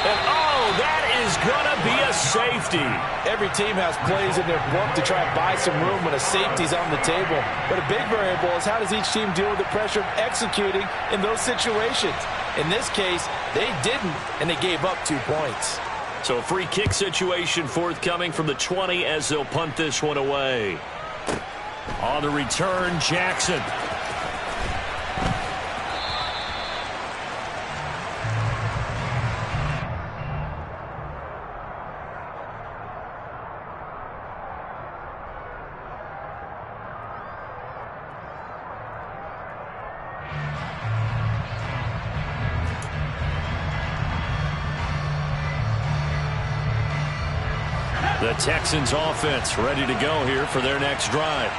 And, oh, that is going to be a safety. Every team has plays in their book to try and buy some room when a safety's on the table. But a big variable is how does each team deal with the pressure of executing in those situations. In this case, they didn't, and they gave up 2 points. So a free kick situation forthcoming from the 20 as they'll punt this one away. On the return, Jackson. The Texans offense ready to go here for their next drive.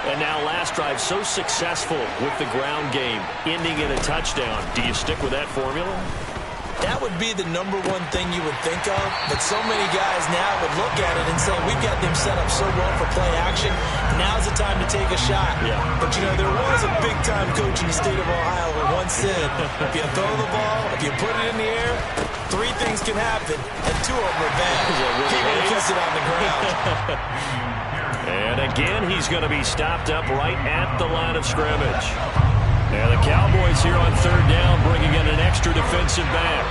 And now last drive so successful with the ground game, ending in a touchdown. Do you stick with that formula? That would be the #1 thing you would think of, but so many guys now would look at it and say, we've got them set up so well for play action, now's the time to take a shot. Yeah. But, you know, there was a big-time coach in the state of Ohio who once said, if you throw the ball, if you put it in the air, 3 things can happen, and 2 of them are bad. He would have kept it on the ground. And again, he's going to be stopped up right at the line of scrimmage. And the Cowboys here on 3rd down, bringing in an extra defensive back.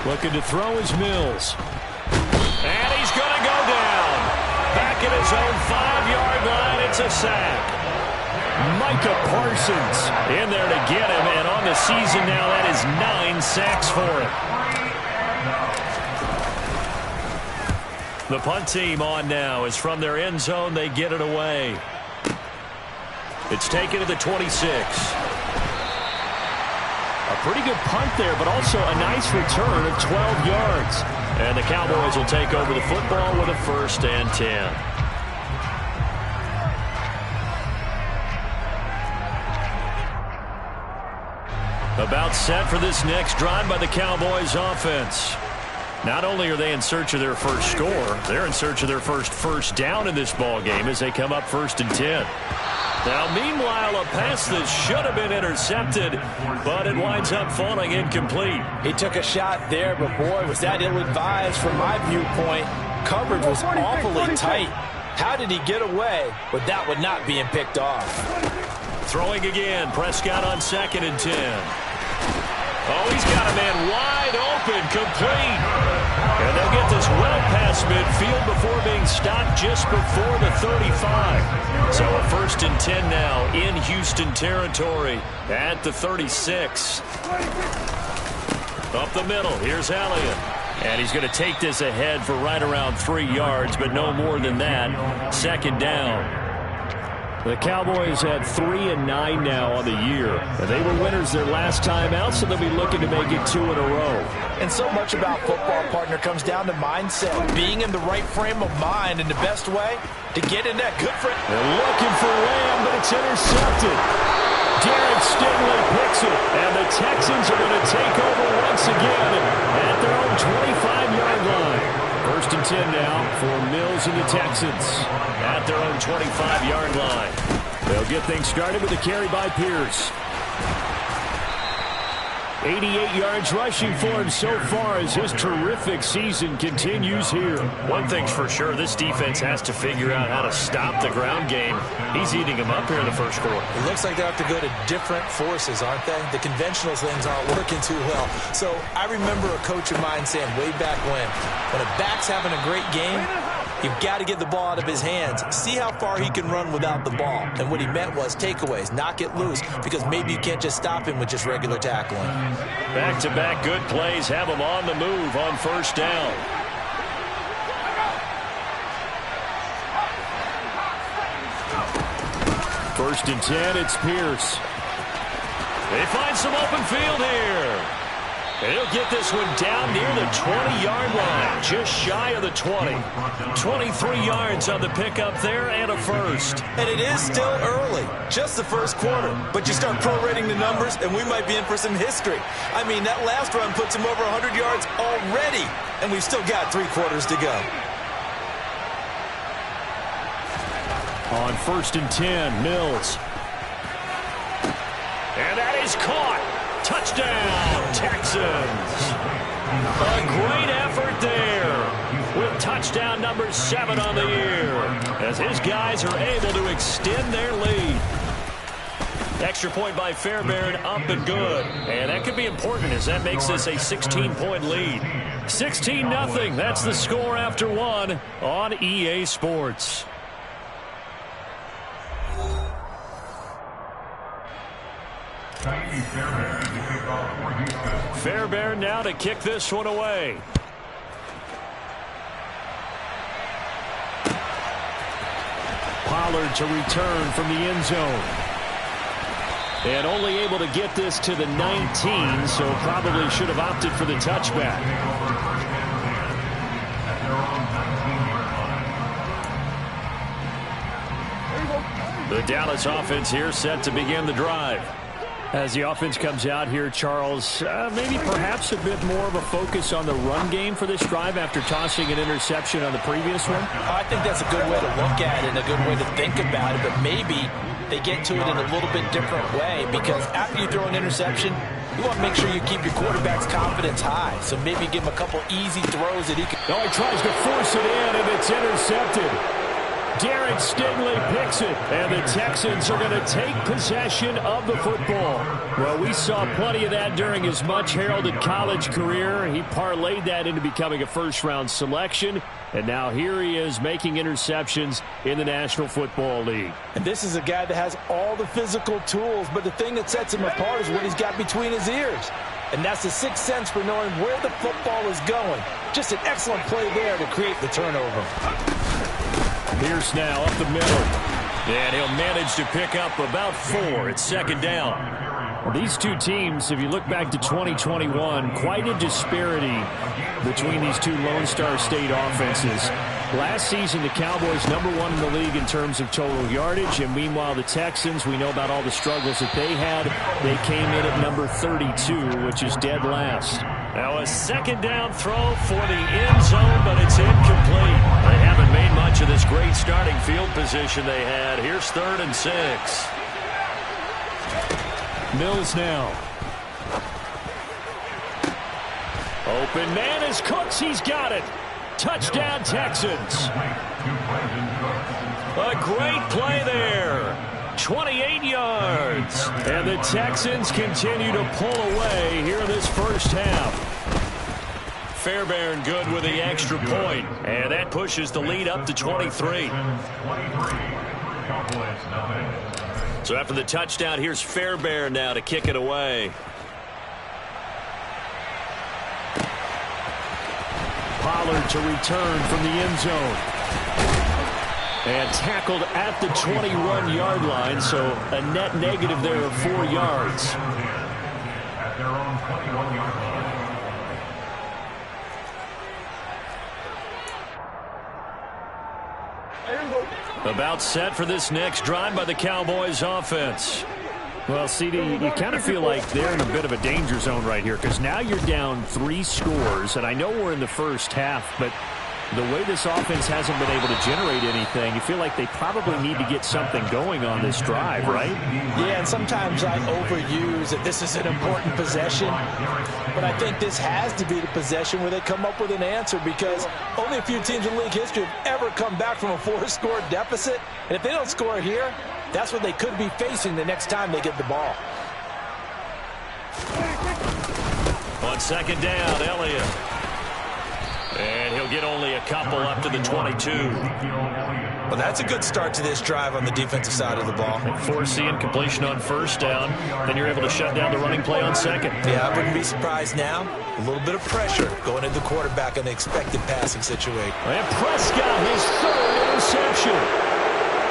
Looking to throw is Mills. And he's going to go down. Back at his own 5-yard line, it's a sack. Micah Parsons in there to get him, and on the season now, that is 9 sacks for him. The punt team on now is from their end zone. They get it away. It's taken to the 26. A pretty good punt there, but also a nice return of 12 yards. And the Cowboys will take over the football with a 1st and 10. About set for this next drive by the Cowboys offense. Not only are they in search of their first score, they're in search of their first down in this ball game as they come up 1st and 10. Now, meanwhile, a pass that should have been intercepted, but it winds up falling incomplete. He took a shot there, but boy, was that ill-advised from my viewpoint. Coverage was awfully tight. How did he get away with that one not being picked off? Throwing again, Prescott on 2nd and 10. Oh, he's got a man wide open, complete. And they'll get this well past midfield before being stopped just before the 35. So a 1st and 10 now in Houston territory at the 36. Up the middle, here's Elliott. And he's going to take this ahead for right around 3 yards, but no more than that. 2nd down. The Cowboys have 3 and 9 now on the year. And they were winners their last time out, so they'll be looking to make it 2 in a row. And so much about football, partner, comes down to mindset. Being in the right frame of mind, and the best way to get in that good frame. They're looking for Lamb, but it's intercepted. Derek Stingley picks it, and the Texans are going to take over once again at their own 25-yard line. 1st and 10 now for Mills and the Texans at their own 25-yard line. They'll get things started with a carry by Pierce. 88 yards rushing for him so far as his terrific season continues here. One thing's for sure, this defense has to figure out how to stop the ground game. He's eating them up here in the 1st quarter. It looks like they have to go to different forces, aren't they? The conventional things aren't working too well. So I remember a coach of mine saying way back when a back's having a great game, you've got to get the ball out of his hands. See how far he can run without the ball. And what he meant was takeaways, knock it loose, because maybe you can't just stop him with just regular tackling. Back-to-back good plays have him on the move on 1st down. First and 10, it's Pierce. They find some open field here. And he'll get this one down near the 20-yard line, just shy of the 20. 23 yards on the pickup there and a 1st. And it is still early, just the 1st quarter. But you start prorating the numbers, and we might be in for some history. I mean, that last run puts him over 100 yards already, and we've still got 3 quarters to go. On 1st and 10, Mills. And that is caught. Touchdown, Texans. A great effort there with touchdown number 7 on the year as his guys are able to extend their lead. Extra point by Fairbairn, up and good. And that could be important as that makes this a 16-point lead. 16-0. That's the score after 1 on EA Sports. Fairbairn now to kick this one away. Pollard to return from the end zone. And only able to get this to the 19, so probably should have opted for the touchback. The Dallas offense here set to begin the drive. As the offense comes out here, Charles, maybe perhaps a bit more of a focus on the run game for this drive after tossing an interception on the previous one? I think that's a good way to look at it and a good way to think about it, but maybe they get to it in a little bit different way because after you throw an interception, you want to make sure you keep your quarterback's confidence high. So maybe give him a couple easy throws that he can... Oh, he tries to force it in, and it's intercepted. Darren Stingley picks it, and the Texans are going to take possession of the football. Well, we saw plenty of that during his much-heralded college career. He parlayed that into becoming a first-round selection, and now here he is making interceptions in the National Football League. And this is a guy that has all the physical tools, but the thing that sets him apart is what he's got between his ears. And that's the sixth sense for knowing where the football is going. Just an excellent play there to create the turnover. Pierce now up the middle. And he'll manage to pick up about 4. It's second down. Well, these two teams, if you look back to 2021, quite a disparity between these two Lone Star State offenses. Last season, the Cowboys #1 in the league in terms of total yardage. And meanwhile, the Texans, we know about all the struggles that they had. They came in at number 32, which is dead last. Now a second down throw for the end zone, but it's incomplete. They haven't made much of this great starting field position they had. Here's 3rd and 6. Mills now. Open man is Cooks. He's got it. Touchdown, Texans. A great play there. 28 yards. And the Texans continue to pull away here in this first half. Fairbairn good with the extra point. And that pushes the lead up to 23. So after the touchdown, here's Fairbairn now to kick it away. Pollard to return from the end zone. And tackled at the 21-yard line, so a net negative there of 4 yards. At their own 21-yard line. About set for this next drive by the Cowboys offense. Well, CD, you kind of feel like they're in a bit of a danger zone right here because now you're down 3 scores, and I know we're in the first half, but the way this offense hasn't been able to generate anything, you feel like they probably need to get something going on this drive, right? Yeah, and sometimes I overuse that this is an important possession, but I think this has to be the possession where they come up with an answer because only a few teams in league history have ever come back from a 4-score deficit, and if they don't score here, that's what they could be facing the next time they get the ball. On second down, Elliott. And he'll get only a couple up to the 22. Well, that's a good start to this drive on the defensive side of the ball. Force the incompletion on first down. Then you're able to shut down the running play on second. Yeah, I wouldn't be surprised now. A little bit of pressure going into the quarterback in the expected passing situation. And Prescott, his 3rd interception.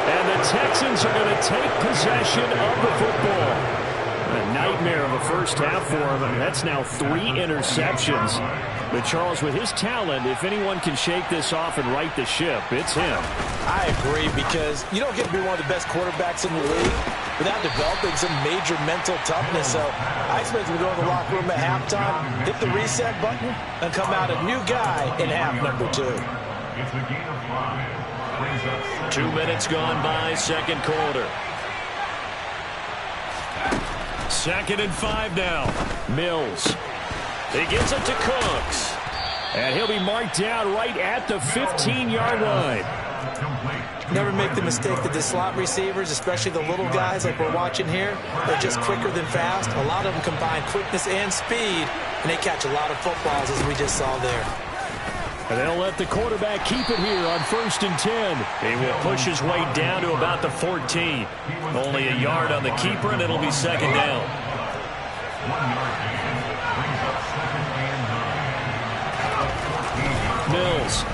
And the Texans are going to take possession of the football. A nightmare of a first half for him, and that's now 3 interceptions. But Charles, with his talent, if anyone can shake this off and right the ship, it's him. I agree, because you don't get to be one of the best quarterbacks in the league without developing some major mental toughness. So I expect him to go in the locker room at halftime, hit the reset button, and come out a new guy in half number 2. 2 minutes gone by, second quarter. 2nd and 5 now. Mills. He gets it to Cooks. And he'll be marked down right at the 15-yard line. Never make the mistake that the slot receivers, especially the little guys like we're watching here, they're just quicker than fast. A lot of them combine quickness and speed, and they catch a lot of footballs, as we just saw there. And they'll let the quarterback keep it here on 1st and 10. He will push his way down to about the 14. Only a yard on the keeper, and it'll be 2nd down. Mills.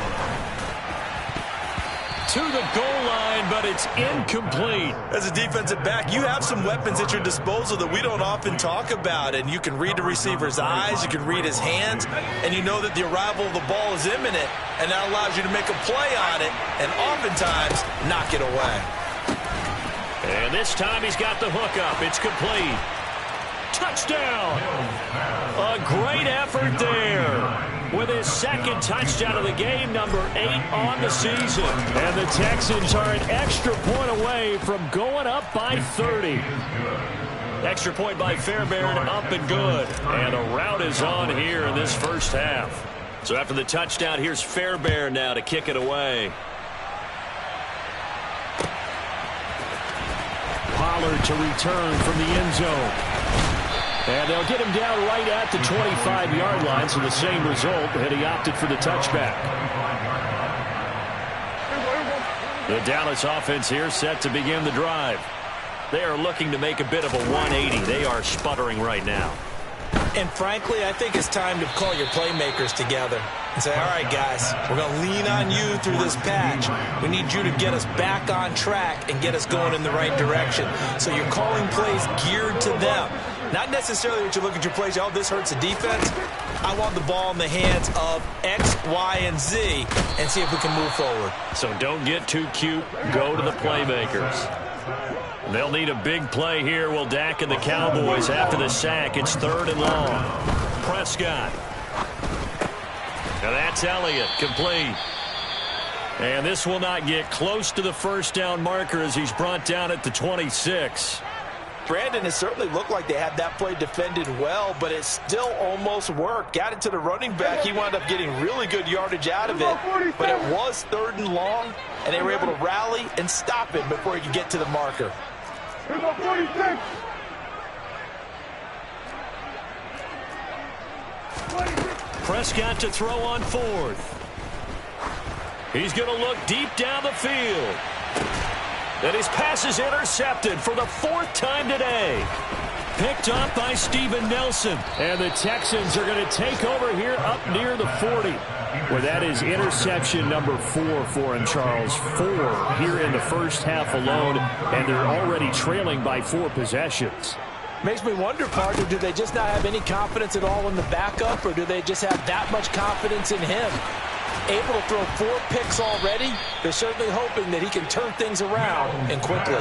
To the goal line, but it's incomplete. As a defensive back, you have some weapons at your disposal that we don't often talk about, and you can read the receiver's eyes, you can read his hands, and you know that the arrival of the ball is imminent, and that allows you to make a play on it, and oftentimes knock it away. And this time he's got the hook up. It's complete. Touchdown! A great effort there. With his 2nd touchdown of the game, number 8 on the season. And the Texans are an extra point away from going up by 30. Extra point by Fairbairn, up and good. And a rout is on here in this first half. So after the touchdown, here's Fairbairn now to kick it away. Pollard to return from the end zone. And they'll get him down right at the 25-yard line, so the same result, and he opted for the touchback. The Dallas offense here set to begin the drive. They are looking to make a bit of a 180. They are sputtering right now. And frankly, I think it's time to call your playmakers together and say, all right, guys, we're going to lean on you through this patch. We need you to get us back on track and get us going in the right direction. So you're calling plays geared to them. Not necessarily that you look at your plays, oh, this hurts the defense. I want the ball in the hands of X, Y, and Z and see if we can move forward. So don't get too cute. Go to the playmakers. They'll need a big play here. Will Dak and the Cowboys after the sack. It's 3rd and long. Prescott. Now that's Elliott. Complete. And this will not get close to the 1st down marker as he's brought down at the 26. Brandon, it certainly looked like they had that play defended well, but it still almost worked. Got it to the running back. He wound up getting really good yardage out of it, but it was 3rd and long, and they were able to rally and stop him before he could get to the marker. Prescott to throw on 4th. He's going to look deep down the field. And his pass is intercepted for the 4th time today. Picked up by Steven Nelson. And the Texans are going to take over here up near the 40. Well, that is interception number 4 for him, Charles. 4 here in the first half alone, and they're already trailing by 4 possessions. Makes me wonder, partner, do they just not have any confidence at all in the backup, or do they just have that much confidence in him? Able to throw 4 picks already, they're certainly hoping that he can turn things around and quickly.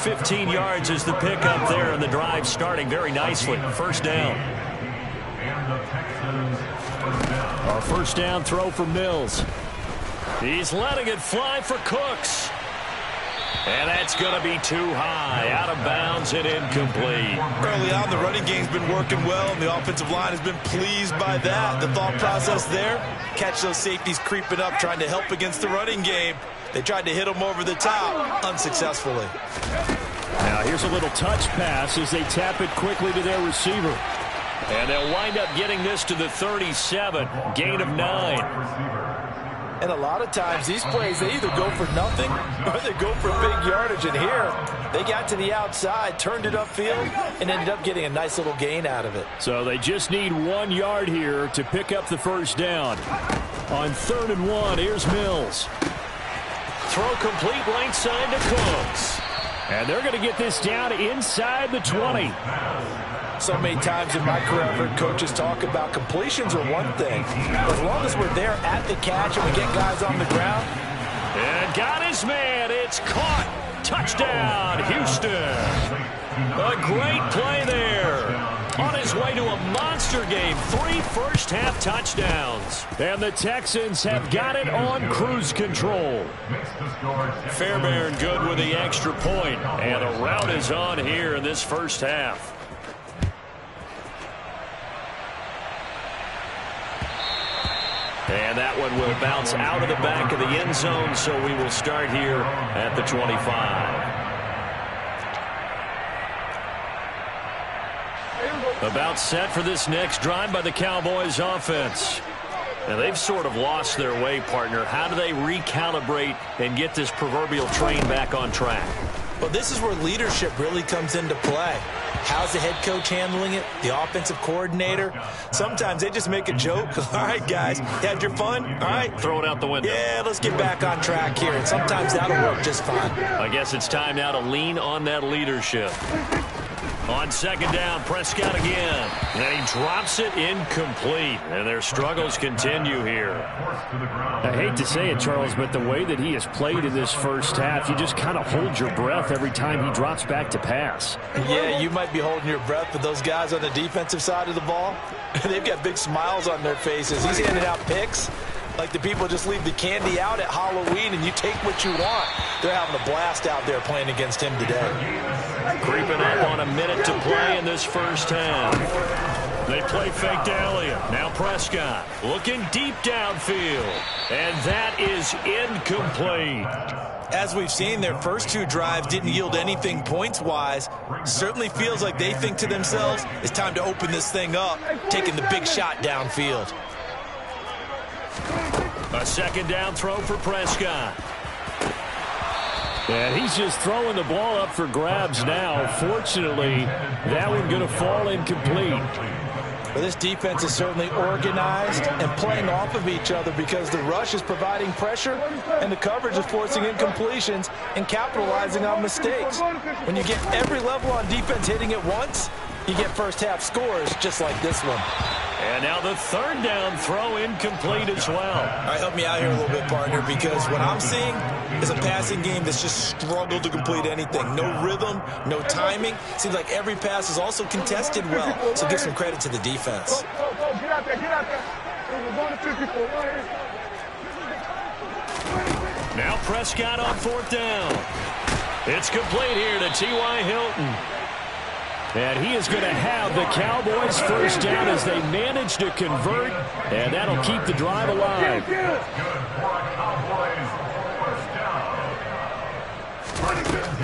15 yards is the pickup there, and the drive starting very nicely. 1st down. Our 1st down throw for Mills. He's letting it fly for Cooks. And that's going to be too high. Out of bounds and incomplete. Early on, the running game's been working well, and the offensive line has been pleased by that. The thought process there, catch those safeties creeping up, trying to help against the running game. They tried to hit them over the top, unsuccessfully. Now here's a little touch pass as they tap it quickly to their receiver. And they'll wind up getting this to the 37, gain of 9. And a lot of times these plays, they either go for nothing or they go for big yardage. And here, they got to the outside, turned it upfield, and ended up getting a nice little gain out of it. So they just need 1 yard here to pick up the 1st down. On 3rd and 1, here's Mills. Throw complete right side to Cooks. And they're going to get this down inside the 20. So many times in my career, I've heard coaches talk about completions are one thing. But as long as we're there at the catch and we get guys on the ground. And got his man. It's caught. Touchdown, Houston. A great play there. On his way to a monster game. 3 first-half touchdowns. And the Texans have got it on cruise control. Fairbairn good with the extra point. And a rout is on here in this first half. And that one will bounce out of the back of the end zone, so we will start here at the 25. About set for this next drive by the Cowboys offense. Now, they've sort of lost their way, partner. How do they recalibrate and get this proverbial train back on track? Well, this is where leadership really comes into play. How's the head coach handling it? The offensive coordinator? Sometimes they just make a joke. All right, guys, you had your fun? All right. Throw it out the window. Yeah, let's get back on track here. And sometimes that'll work just fine. I guess it's time now to lean on that leadership. On second down, Prescott again. And he drops it incomplete. And their struggles continue here. I hate to say it, Charles, but the way that he has played in this first half, you just kind of hold your breath every time he drops back to pass. Yeah, you might be holding your breath, but those guys on the defensive side of the ball, they've got big smiles on their faces. He's handing out picks like the people just leave the candy out at Halloween and you take what you want. They're having a blast out there playing against him today. Creeping up on a minute to play in this first half. They play fake to Elliott. Now Prescott looking deep downfield. And that is incomplete. As we've seen, their first two drives didn't yield anything points-wise. Certainly feels like they think to themselves, it's time to open this thing up, taking the big shot downfield. A second down throw for Prescott. And he's just throwing the ball up for grabs now. Fortunately, that one going to fall incomplete. Well, this defense is certainly organized and playing off of each other because the rush is providing pressure and the coverage is forcing incompletions and capitalizing on mistakes. When you get every level on defense hitting at once, you get first half scores just like this one. And now the third down throw incomplete as well. All right, help me out here a little bit, partner, because what I'm seeing is a passing game that's just struggled to complete anything. No rhythm, no timing. Seems like every pass is also contested well, so give some credit to the defense. Now Prescott on fourth down. It's complete here to T.Y. Hilton. And he is going to have the Cowboys first down as they manage to convert, and that'll keep the drive alive.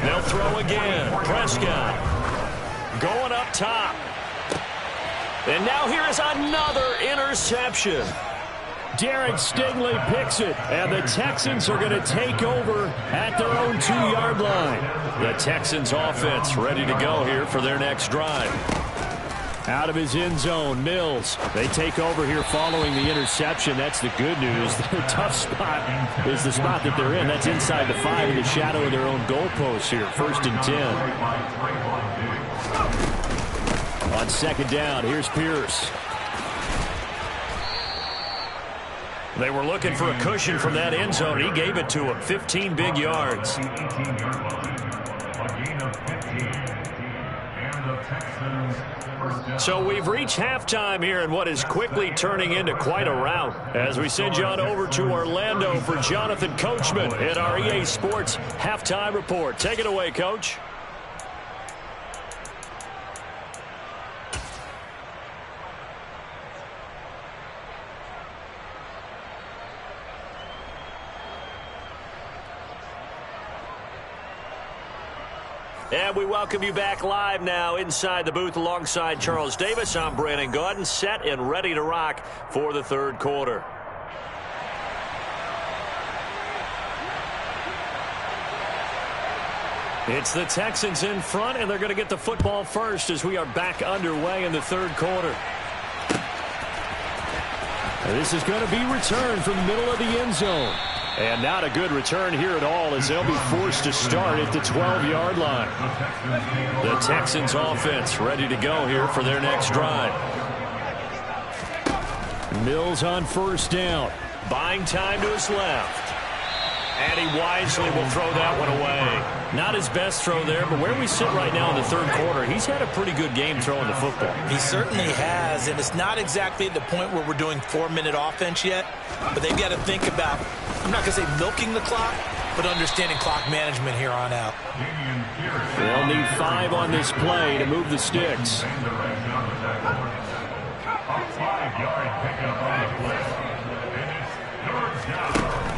They'll throw again. Prescott going up top. And now here is another interception. Derek Stingley picks it, and the Texans are going to take over at their own 2-yard line. The Texans offense ready to go here for their next drive. Out of his end zone, Mills. They take over here following the interception. That's the good news. The tough spot is the spot that they're in. That's inside the 5 in the shadow of their own goalposts here. 1st and 10. On second down, here's Pierce. They were looking for a cushion from that end zone. He gave it to him. 15 big yards. So we've reached halftime here in what is quickly turning into quite a rout as we send you on over to Orlando for Jonathan Coachman at our EA Sports Halftime Report. Take it away, Coach. And we welcome you back live now inside the booth alongside Charles Davis. I'm Brandon Gaudin, set and ready to rock for the third quarter. It's the Texans in front, and they're going to get the football first as we are back underway in the third quarter. And this is going to be returned from the middle of the end zone. And not a good return here at all as they'll be forced to start at the 12-yard line. The Texans offense ready to go here for their next drive. Mills on first down. Buying time to his left. And he wisely will throw that one away. Not his best throw there, but where we sit right now in the third quarter, he's had a pretty good game throwing the football. He certainly has, and it's not exactly at the point where we're doing 4-minute offense yet, but they've got to think about, I'm not going to say milking the clock, but understanding clock management here on out. They'll need 5 on this play to move the sticks.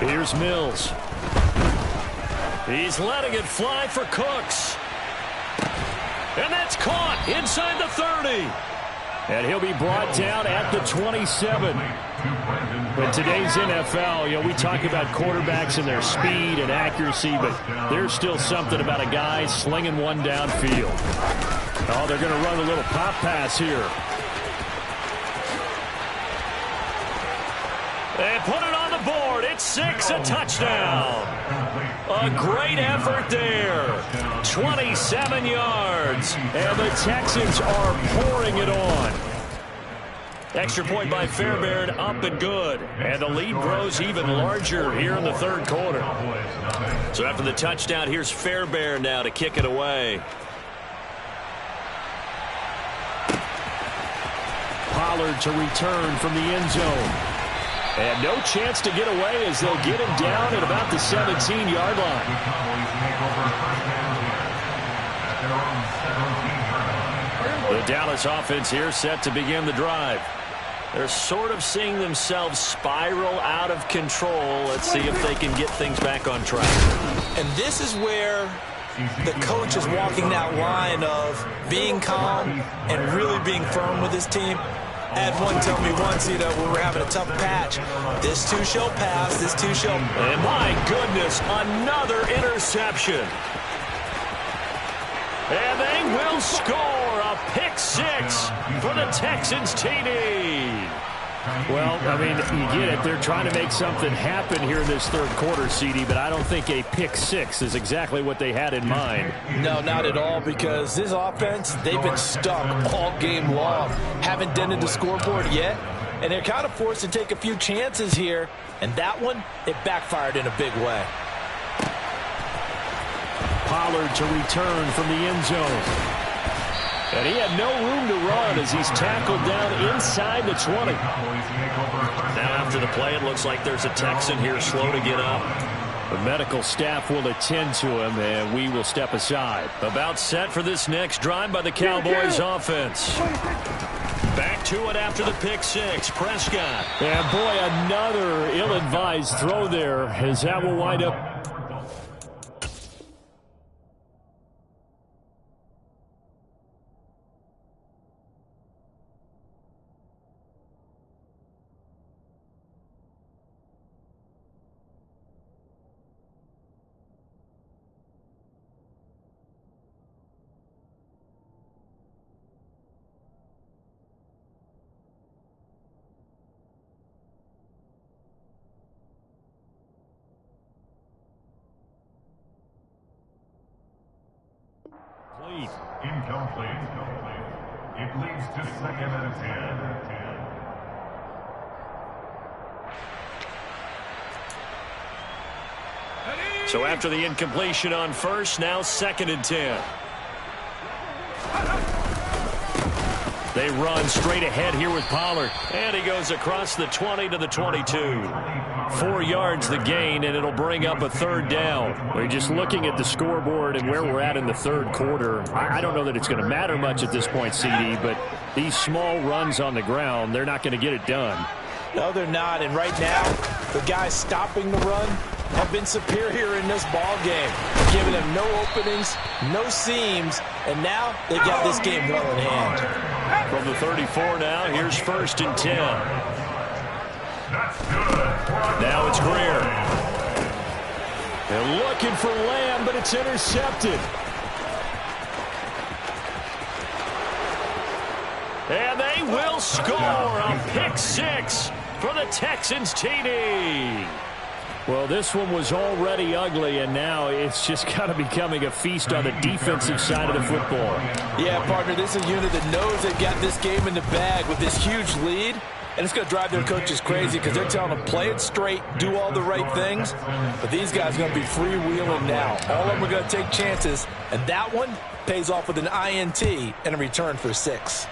Here's Mills. He's letting it fly for Cooks. And that's caught inside the 30. And he'll be brought down at the 27. In today's NFL, we talk about quarterbacks and their speed and accuracy, but there's still something about a guy slinging one downfield. Oh, they're going to run a little pop pass here. They put it on the board. It's 6, a touchdown. A great effort there. 27 yards. And the Texans are pouring it on. Extra point by Fairbairn, up and good. And the lead grows even larger here in the third quarter. So after the touchdown, here's Fairbairn now to kick it away. Pollard to return from the end zone. And no chance to get away as they'll get him down at about the 17-yard line. The Dallas offense here set to begin the drive. They're sort of seeing themselves spiral out of control. Let's see if they can get things back on track. And this is where the coach is walking that line of being calm and really being firm with his team. I had one tell me once, we were having a tough patch. This too shall pass. This too shall. And my goodness, another interception. And they will score a pick 6 for the Texans TD. Well, I mean, you get it. They're trying to make something happen here in this third quarter, CD, but I don't think a pick 6 is exactly what they had in mind. No, not at all, because this offense, they've been stuck all game long. Haven't dented the scoreboard yet, and they're kind of forced to take a few chances here, and that one, it backfired in a big way. Pollard to return from the end zone. And he had no room to run as he's tackled down inside the 20. Now after the play, it looks like there's a Texan here slow to get up. The medical staff will attend to him, and we will step aside. About set for this next drive by the Cowboys offense. Back to it after the pick 6. Prescott. And boy, another ill-advised throw there as that will wind up. Incomplete. It leads to 2nd and 10. So after the incompletion on first, now 2nd and 10. They run straight ahead here with Pollard. And he goes across the 20 to the 22. 4 yards the gain, and it'll bring up a third down. We're just looking at the scoreboard and where we're at in the third quarter. I don't know that it's going to matter much at this point, CD, but these small runs on the ground, they're not going to get it done. No, they're not. And right now, the guys stopping the run have been superior in this ball game, giving them no openings, no seams, and now they've got this game well in hand. From the 34 now, here's 1st and 10. Now it's Greer. They're looking for Lamb, but it's intercepted. And they will score a pick 6 for the Texans TD. Well, this one was already ugly, and now it's just kind of becoming a feast on the defensive side of the football. Yeah, partner, this is a unit that knows they've got this game in the bag with this huge lead. And it's going to drive their coaches crazy because they're telling them play it straight, do all the right things. But these guys are going to be freewheeling now. All of them are going to take chances. And that one pays off with an INT and a return for 6.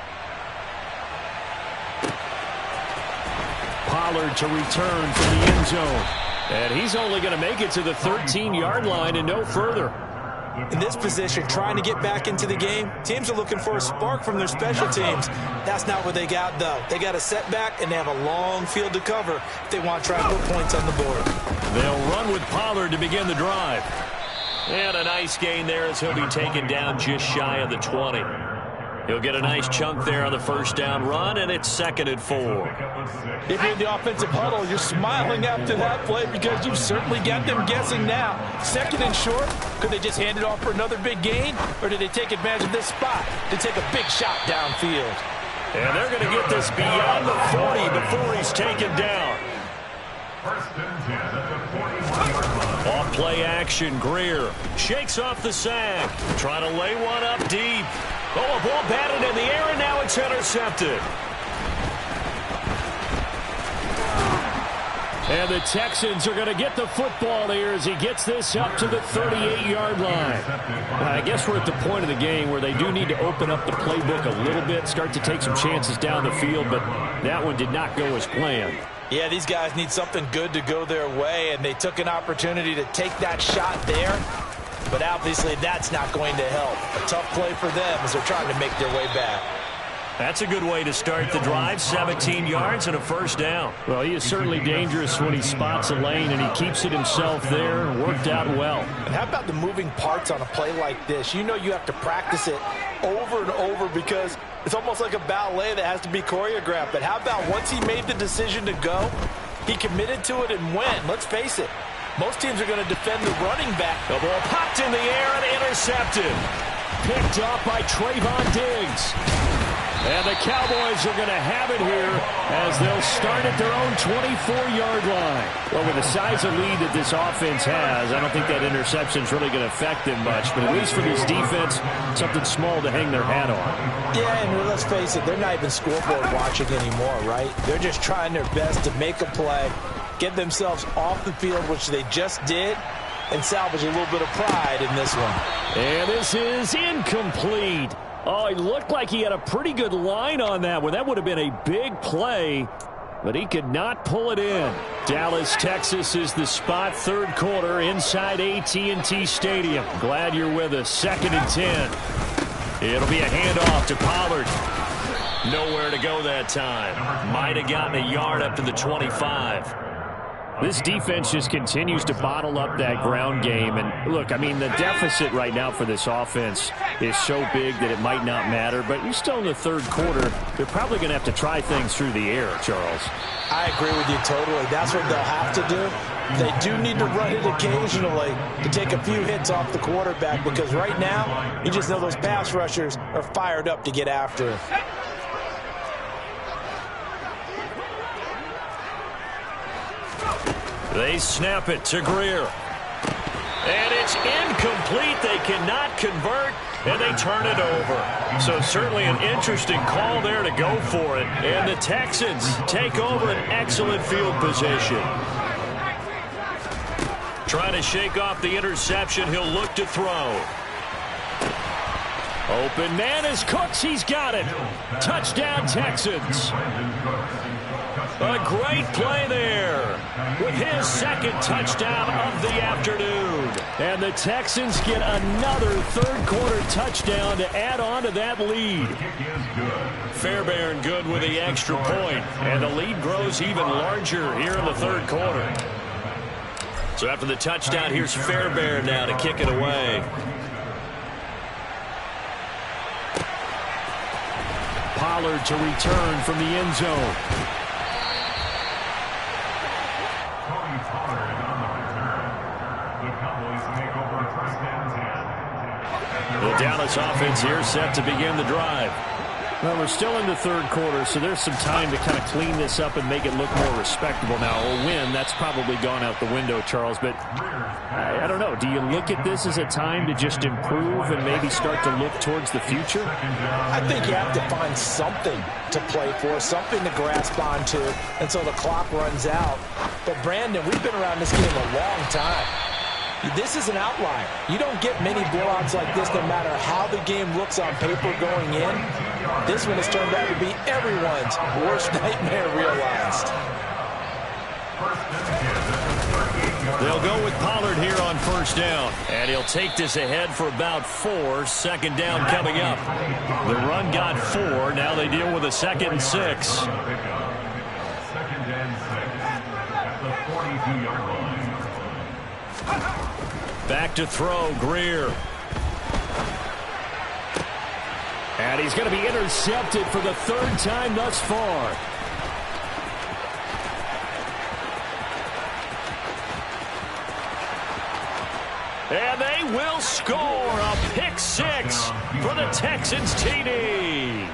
Pollard to return from the end zone. And he's only going to make it to the 13-yard line and no further. In this position, trying to get back into the game, teams are looking for a spark from their special teams. That's not what they got, though. They got a setback, and they have a long field to cover if they want to try and put points on the board. They'll run with Pollard to begin the drive. And a nice gain there as he'll be taken down just shy of the 20. He'll get a nice chunk there on the first down run, and it's 2nd and 4. If you're in the offensive huddle, you're smiling after that play because you've certainly got them guessing now. 2nd and short, could they just hand it off for another big gain, or did they take advantage of this spot to take a big shot downfield? And they're going to get this beyond the 40 before he's taken down. First and 10 at the 41-yard line. Off play action, Greer shakes off the sack, trying to lay one up deep. Oh, a ball batted in the air, and now it's intercepted. And the Texans are going to get the football here as he gets this up to the 38-yard line. I guess we're at the point of the game where they do need to open up the playbook a little bit, start to take some chances down the field, but that one did not go as planned. Yeah, these guys need something good to go their way, and they took an opportunity to take that shot there. But obviously that's not going to help. A tough play for them as they're trying to make their way back. That's a good way to start the drive. 17 yards and a first down. Well, he is certainly dangerous when he spots a lane, and he keeps it himself there. Worked out well. And how about the moving parts on a play like this? You know you have to practice it over and over because it's almost like a ballet that has to be choreographed. But how about once he made the decision to go, he committed to it and went. Let's face it. Most teams are going to defend the running back. The ball popped in the air and intercepted. Picked up by Trayvon Diggs. And the Cowboys are going to have it here as they'll start at their own 24-yard line. Well, with the size of lead that this offense has, I don't think that interception is really going to affect them much. But at least for this defense, something small to hang their hat on. Yeah, and let's face it, they're not even scoreboard watching anymore, right? They're just trying their best to make a play, get themselves off the field, which they just did, and salvage a little bit of pride in this one. And this is incomplete. Oh, it looked like he had a pretty good line on that one. That would have been a big play, but he could not pull it in. Dallas, Texas is the spot, third quarter inside AT&T Stadium. Glad you're with us. 2nd and 10. It'll be a handoff to Pollard. Nowhere to go that time. Might have gotten a yard up to the 25. This defense just continues to bottle up that ground game. And look, I mean, the deficit right now for this offense is so big that it might not matter. But you're still in the third quarter. They're probably going to have to try things through the air, Charles. I agree with you totally. That's what they'll have to do. They do need to run it occasionally to take a few hits off the quarterback because right now, you just know those pass rushers are fired up to get after him. They snap it to Greer. And it's incomplete. They cannot convert, and they turn it over. So certainly an interesting call there to go for it. And the Texans take over an excellent field position. Trying to shake off the interception. He'll look to throw. Open man is Cooks. He's got it. Touchdown, Texans. A great play there with his second touchdown of the afternoon. And the Texans get another third quarter touchdown to add on to that lead. Fairbairn good with the extra point, and the lead grows even larger here in the third quarter. So after the touchdown, here's Fairbairn now to kick it away. Pollard to return from the end zone. The Dallas offense here set to begin the drive. Well, we're still in the third quarter, so there's some time to kind of clean this up and make it look more respectable. Now, a win, that's probably gone out the window, Charles, but I don't know. Do you look at this as a time to just improve and maybe start to look towards the future? I think you have to find something to play for, something to grasp onto until the clock runs out. But, Brandon, we've been around this game a long time. This is an outlier. You don't get many blowouts like this no matter how the game looks on paper going in. This one has turned out to be everyone's worst nightmare realized. They'll go with Pollard here on first down. And he'll take this ahead for about 4. Second down coming up. The run got 4. Now they deal with a 2nd and 6. Second and 6 at the 42-yard line. Back to throw, Greer. And he's going to be intercepted for the third time thus far. And they will score a pick six for the Texans TD.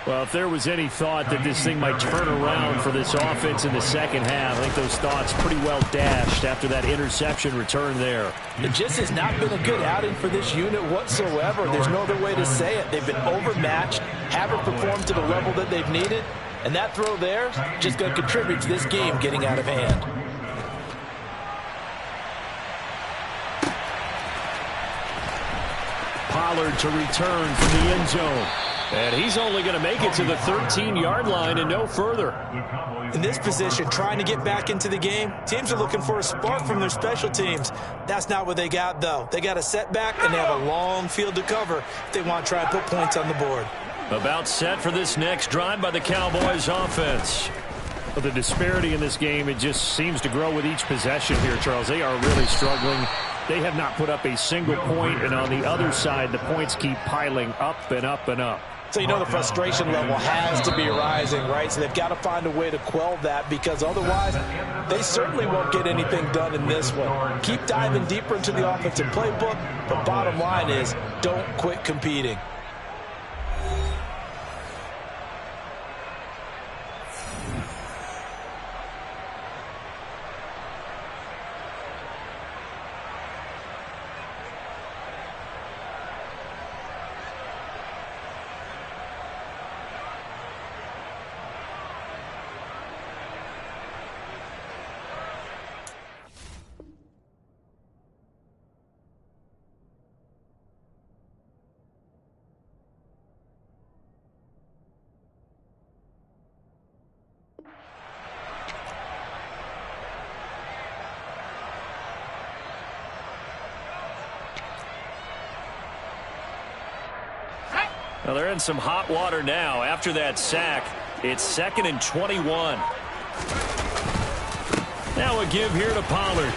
Well, if there was any thought that this thing might turn around for this offense in the second half, I think those thoughts pretty well dashed after that interception return there. It just has not been a good outing for this unit whatsoever. There's no other way to say it. They've been overmatched, haven't performed to the level that they've needed, and that throw there just going to contribute to this game getting out of hand. Pollard to return from the end zone. And he's only going to make it to the 13-yard line and no further. In this position, trying to get back into the game, teams are looking for a spark from their special teams. That's not what they got, though. They got a setback, and they have a long field to cover if they want to try and put points on the board. About set for this next drive by the Cowboys offense. But the disparity in this game, it just seems to grow with each possession here, Charles. They are really struggling. They have not put up a single point, and on the other side, the points keep piling up and up and up. So you know the frustration level has to be rising, right? So they've got to find a way to quell that, because otherwise they certainly won't get anything done in this one. Keep diving deeper into the offensive playbook, but bottom line is don't quit competing. Well, they're in some hot water now. After that sack, it's 2nd and 21. Now a give here to Pollard.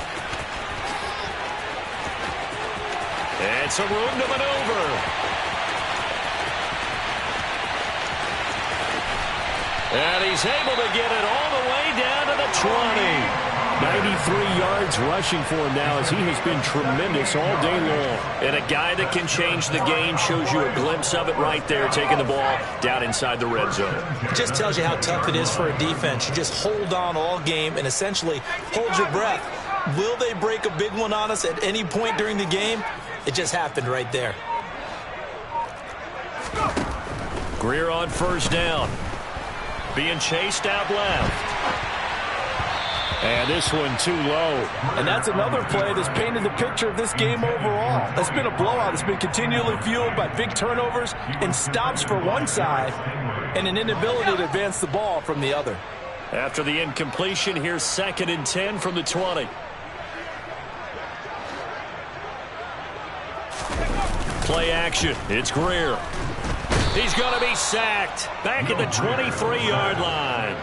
And some room to maneuver. And he's able to get it all the way down to the 20. 93 yards rushing for him now, as he has been tremendous all day long. And a guy that can change the game, shows you a glimpse of it right there, taking the ball down inside the red zone. It just tells you how tough it is for a defense. You just hold on all game and essentially hold your breath. Will they break a big one on us at any point during the game? It just happened right there. Greer on first down. Being chased out left. And this one too low. And that's another play that's painted the picture of this game overall. It's been a blowout. It's been continually fueled by big turnovers and stops for one side and an inability to advance the ball from the other. After the incompletion, here's 2nd and 10 from the 20. Play action. It's Greer. He's going to be sacked. Back at the 23-yard line.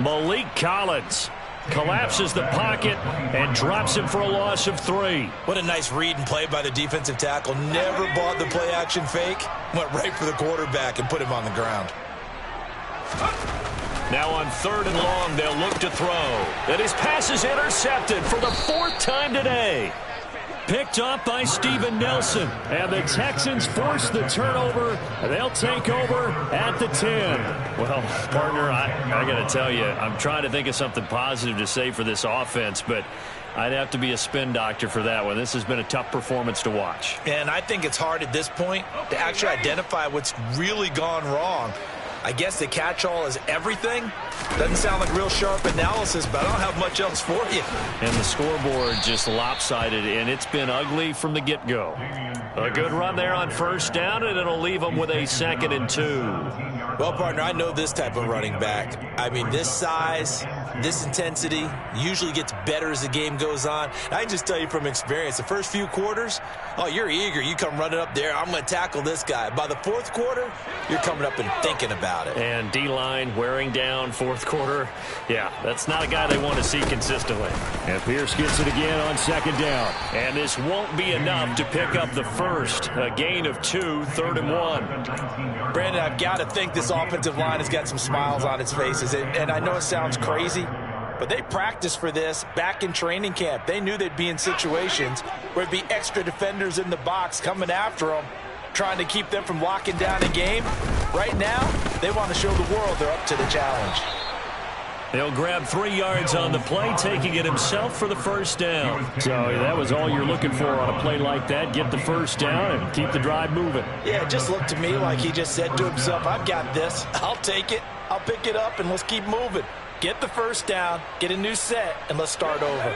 Malik Collins collapses the pocket and drops him for a loss of 3. What a nice read and play by the defensive tackle. Never bought the play action fake. Went right for the quarterback and put him on the ground. Now on 3rd and long, they'll look to throw. And his pass is intercepted for the 4th time today. Picked up by Steven Nelson. And the Texans force the turnover. They'll take over at the 10. Well, partner, I got to tell you, I'm trying to think of something positive to say for this offense, but I'd have to be a spin doctor for that one. This has been a tough performance to watch. And I think it's hard at this point to actually identify what's really gone wrong. I guess the catch-all is everything. Doesn't sound like real sharp analysis, but I don't have much else for you. And the scoreboard just lopsided, and it's been ugly from the get-go. A good run there on first down, and it'll leave them with a 2nd and 2. Well, partner, I know this type of running back. I mean, this size, this intensity usually gets better as the game goes on. And I can just tell you from experience, the first few quarters, oh, you're eager. You come running up there, I'm going to tackle this guy. By the 4th quarter, you're coming up and thinking about about it. And D-line wearing down fourth quarter. Yeah, that's not a guy they want to see consistently. And Pierce gets it again on second down. And this won't be enough to pick up the first. A gain of 2, 3rd and 1. Brandon, I've got to think this offensive line has got some smiles on its faces. And I know it sounds crazy, but they practiced for this back in training camp. They knew they'd be in situations where it'd be extra defenders in the box coming after them, trying to keep them from locking down a game. Right now, they want to show the world they're up to the challenge. He'll grab 3 yards on the play, taking it himself for the first down. So that was all you're looking for on a play like that. Get the first down and keep the drive moving. Yeah, it just looked to me like he just said to himself, I've got this. I'll take it. I'll pick it up, and let's keep moving. Get the first down, get a new set, and let's start over.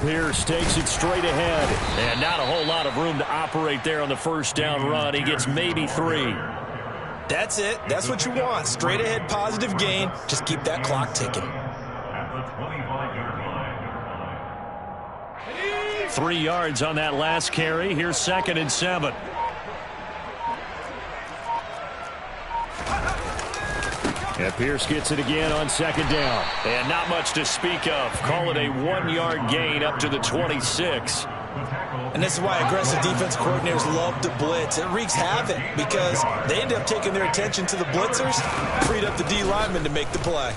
Pierce takes it straight ahead. And not a whole lot of room to operate there on the first down run. He gets maybe 3. That's it. That's what you want. Straight ahead positive gain. Just keep that clock ticking. At the 25-yard line. 3 yards on that last carry. Here's 2nd and 7. And Pierce gets it again on second down. And not much to speak of. Call it a 1-yard gain up to the 26. And this is why aggressive defense coordinators love to blitz. It wreaks havoc because they end up taking their attention to the blitzers, freed up the D lineman to make the play.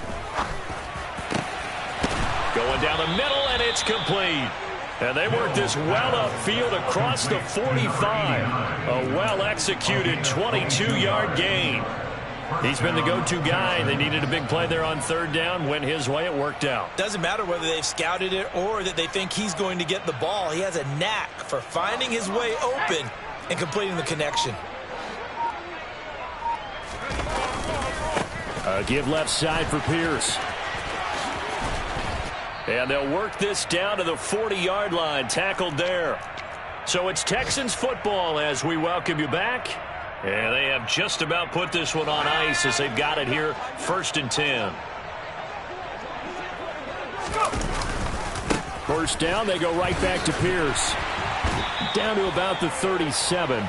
Going down the middle, and it's complete. And they work this well upfield across the 45. A well-executed 22-yard gain. He's been the go-to guy. They needed a big play there on 3rd down. Went his way. It worked out. Doesn't matter whether they've scouted it or that they think he's going to get the ball. He has a knack for finding his way open and completing the connection. Give left side for Pierce. And they'll work this down to the 40-yard line. Tackled there. So it's Texans football as we welcome you back. And they have just about put this one on ice as they've got it here. 1st and 10. First down, they go right back to Pierce. Down to about the 37.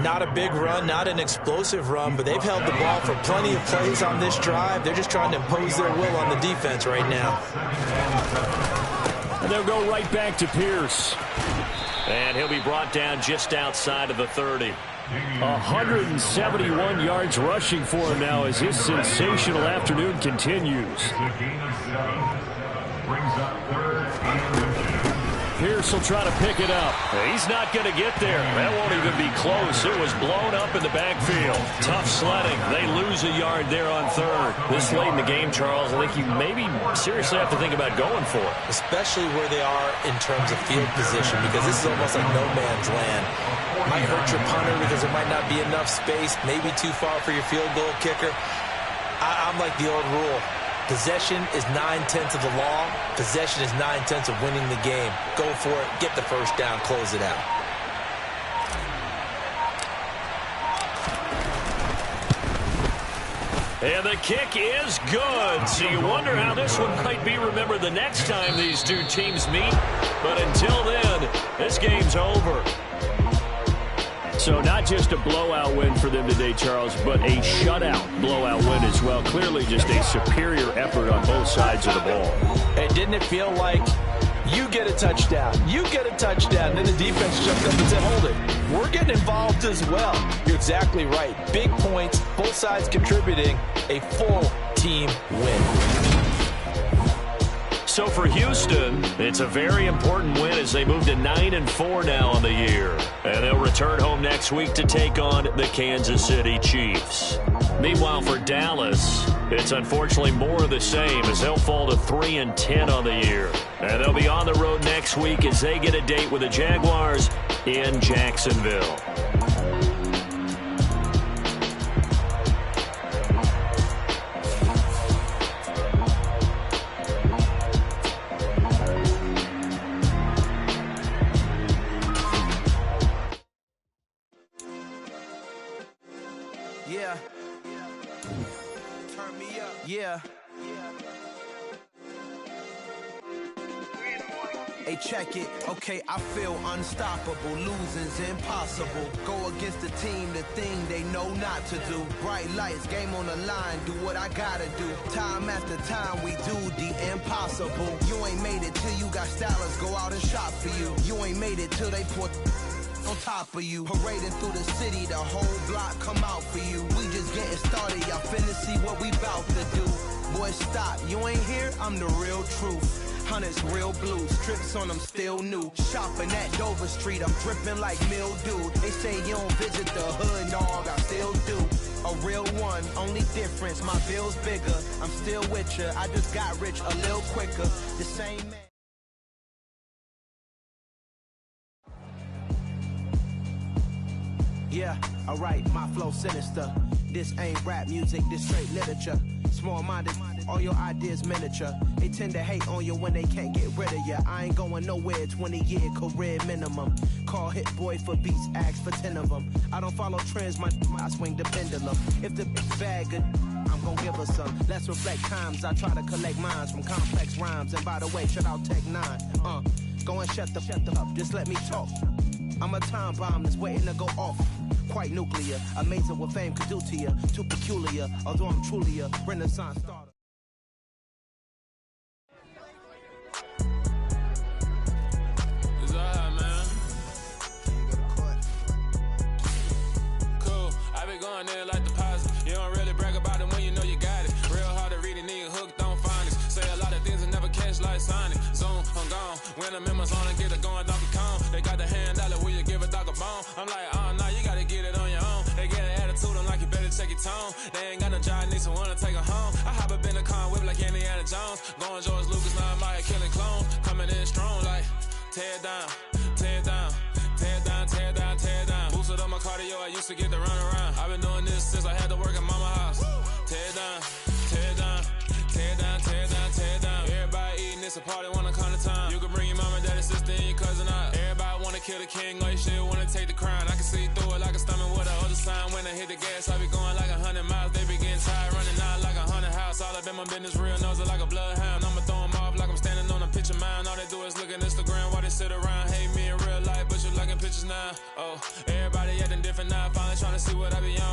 Not a big run, not an explosive run, but they've held the ball for plenty of plays on this drive. They're just trying to impose their will on the defense right now. And they'll go right back to Pierce. And he'll be brought down just outside of the 30. 171 yards rushing for him now as his sensational afternoon continues. Pierce will try to pick it up. He's not going to get there. That won't even be close. It was blown up in the backfield. Tough sledding. They lose a yard there on 3rd. This late in the game, Charles, I think you maybe seriously have to think about going for it. Especially where they are in terms of field position, because this is almost like no man's land. Might hurt your punter because there might not be enough space, maybe too far for your field goal kicker. I'm like the old rule. Possession is 9/10 of the law. Possession is 9/10 of winning the game. Go for it. Get the first down. Close it out. And the kick is good. So you wonder how this one might be remembered the next time these two teams meet. But until then, this game's over. So not just a blowout win for them today, Charles, but a shutout blowout win as well. Clearly just a superior effort on both sides of the ball. Hey, didn't it feel like you get a touchdown, you get a touchdown, and then the defense jumped up and said, hold it, we're getting involved as well. You're exactly right. Big points, both sides contributing, a full team win. So for Houston, it's a very important win as they move to 9-4 now on the year. And they'll return home next week to take on the Kansas City Chiefs. Meanwhile, for Dallas, it's unfortunately more of the same as they'll fall to 3-10 on the year. And they'll be on the road next week as they get a date with the Jaguars in Jacksonville. Yeah. Turn me up. Yeah. Hey, check it. Okay, I feel unstoppable. Losing's impossible. Go against the team, the thing they know not to do. Bright lights, game on the line, do what I gotta do. Time after time, we do the impossible. You ain't made it till you got stylers go out and shop for you. You ain't made it till they put on top of you. Parading through the city, the whole block come out for you. We just getting started, y'all finna see what we bout to do. Boy, stop, you ain't here, I'm the real truth. Hunters, real blue, strips on them still new. Shopping at Dover Street, I'm dripping like mildew. They say you don't visit the hood, dog, I still do. A real one, only difference, my bill's bigger. I'm still with ya, I just got rich a little quicker. The same man. Yeah, alright, my flow sinister. This ain't rap music, this straight literature. Small-minded, all your ideas miniature. They tend to hate on you when they can't get rid of you. I ain't going nowhere, 20-year career minimum. Call Hit Boy for beats, ask for 10 of them. I don't follow trends, I swing the pendulum. If the bag good, I'm gon' give her some. Let's reflect times, I try to collect minds from complex rhymes. And by the way, shout out Tech 9. Go and shut the up, just let me talk. I'm a time bomb that's waiting to go off. Quite nuclear, amazing what fame could do to you. Too peculiar, although I'm truly a Renaissance starter. It's alright, man. Cool, I been going there like deposit. You don't really brag about it when you know you got it. Real hard to read a nigga hooked on phonics. Say a lot of things and never catch like Sonic. Zoom, I'm gone. When I'm in my zone, I get it going Donkey Kong. They got the hand dollar, will you give a dog a bone? I'm like, nah, you gotta get it on your own. They get an attitude, I'm like, you better check your tone. They ain't got no job, need someone to take her home. I hop up in the car, whip like Indiana Jones. Going George Lucas, now I'm out here killing clones. Coming in strong like, tear down, tear down, tear down, tear down, tear down. Boosted up my cardio, I used to get to run around. I've been doing this since I had to work at mama house. Tear down, tear down, tear down, tear down, tear down. Everybody eating, it's a party, wanna come to time. You can bring your mama, daddy, sister, and your cousin out. Everybody wanna kill the king, or you shit wanna take the crown. I can see through it like a stomach with a other sign. When I hit the gas, I be going like 100 miles. They be getting tired, running out like 100 house. All up in my business, real nose it like a bloodhound. I'ma throw 'em off like I'm standing on a picture mound. All they do is look at Instagram while they sit around. Hate me in real life, but you liking pictures now. Oh, everybody acting different now. Finally trying to see what I be on.